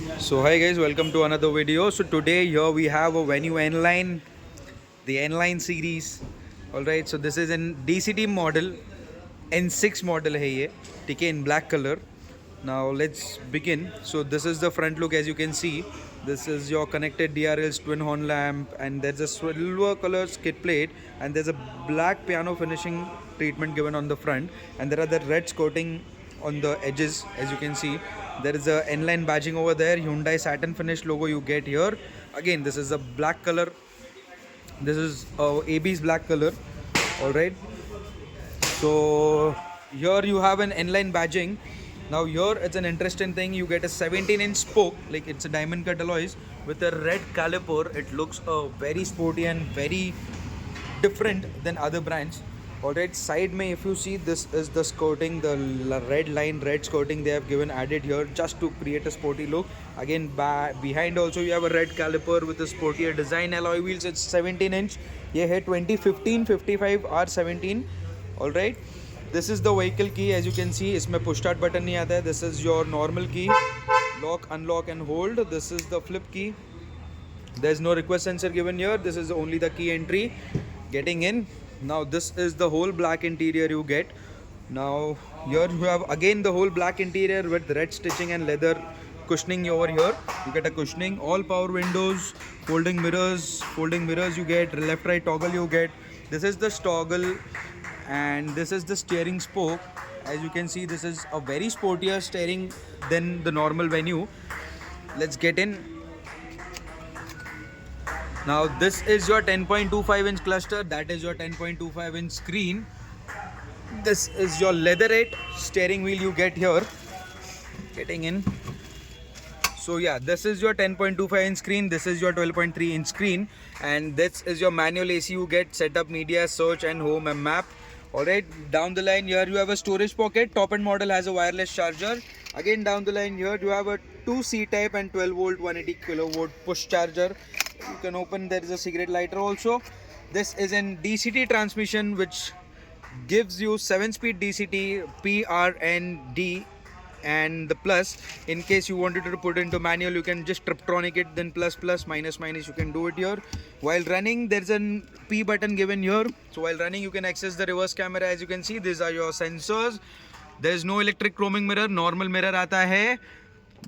So hi guys, welcome to another video. So today here we have a Venue N-Line, the N-Line series. Alright, so this is an DCT model, N6 model है ये, ठीक है, in black color. Now let's begin. So this is the front look as you can see. This is your connected DRL's twin horn lamp, and there's a silver color skid plate, and there's a black piano finishing treatment given on the front, and there are the red coating on the edges as you can see. There is a N-line badging over there, Hyundai Saturn finish logo you get here. Again, this is a black color. This is AB's black color. All right. So here you have an N-line badging. Now here it's an interesting thing. You get a 17-inch spoke, like it's a diamond cut alloys with a red caliper. It looks very sporty and very different than other brands. Alright, side may if you see, this is the skirting, the red skirting they have given added here just to create a sporty look. Again, behind also you have a red caliper with a sportier design. Alloy wheels, it's 17-inch. ये है 2015 55 R17. Alright, this is the vehicle key as you can see. इसमें push start button नहीं आता है. This is your normal key, lock, unlock and hold. This is the flip key. There's no request sensor given here. This is only the key entry. Getting in. Now this is the whole black interior you get. Now here you have again the whole black interior with red stitching and leather cushioning over here. You get a cushioning, all power windows, folding mirrors you get, left right toggle you get. This is the toggle, and this is the steering spoke. As you can see, this is a very sportier steering than the normal Venue. Let's get in. Now this is your 10.25 inch cluster, that is your 10.25 inch screen. This is your leatherette steering wheel you get here. Getting in. So yeah, this is your 10.25 inch screen, this is your 12.3 inch screen, and this is your manual AC you get, setup, media, search and home and map. Alright, down the line here you have a storage pocket. Top end model has a wireless charger. Again down the line here you have a 2C type and 12 volt 180 kilowatt push charger. You can open, there is a cigarette lighter also. This is an DCT transmission which gives you 7-speed DCT, PRND and the plus. In case you wanted to put into manual, you can just Triptronic it, then plus plus minus minus, you can do it here. While running, there's an P button given here. So while running you can access the reverse camera. As you can see, these are your sensors. There's no electric chroming mirror, normal mirror aata hai.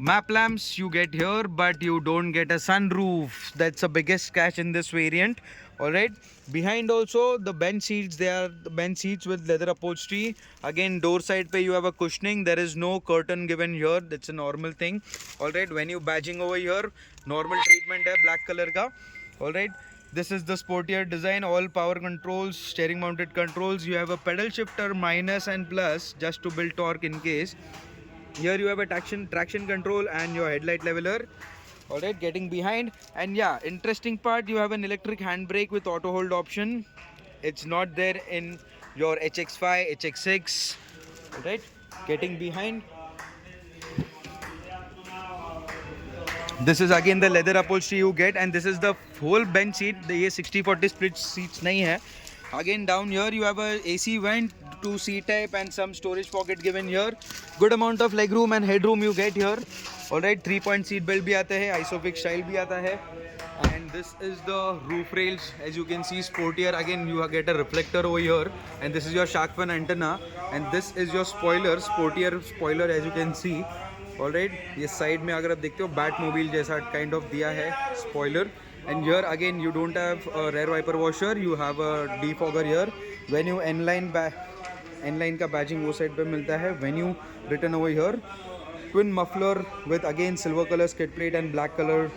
Map lamps you get here, but you don't get a sunroof. That's the biggest catch in this variant. Alright, behind also the bench seats, they are the bench seats with leather upholstery. Again, door side pe you have a cushioning. There is no curtain given here, that's a normal thing. Alright, when you badging over here, normal treatment hai black color ka. Alright, this is the sportier design, all power controls, steering mounted controls. You have a pedal shifter minus and plus just to build torque in case. Here you have a traction control and your headlight leveler. Alright, getting behind, and yeah, interesting part, you have an electric handbrake with auto hold option. It's not there in your HX5, HX6. Alright, getting behind. This is again the leather upholstery you get, and this is the whole bench seat. The 60-40 split seats nahi hai. Again down here you have a AC vent, 2C type and some storage pocket given here. Good amount of legroom and headroom you get here. Alright, 3-point seat belt bhi aata hai, isofix style bhi aata hai. And this is the roof rails, as you can see, sportier. Again you get a reflector over here, and this is your shark fin antenna, and this is your spoiler, sportier spoiler as you can see. Alright, ये side में अगर आप देखते हो Batmobile जैसा kind of दिया है spoiler. And here again you don't have a rear wiper washer, you have a defogger here. Venue N-line का badging वो side पे मिलता है. Venue written over here. Twin muffler with again silver color skid plate and black color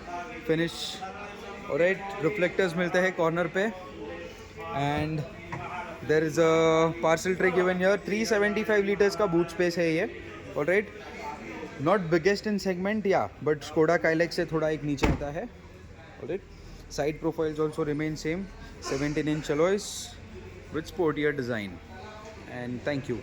finish. Alright, reflectors मिलते हैं corner पे. And there is a parcel tray given here. 375 liters का boot space है ये. Alright, not biggest in segment, yeah, but Skoda Kylix से थोड़ा एक नीचे आता है. Alright, side profiles also remain same, 17-inch alloys with sportier design. And thank you.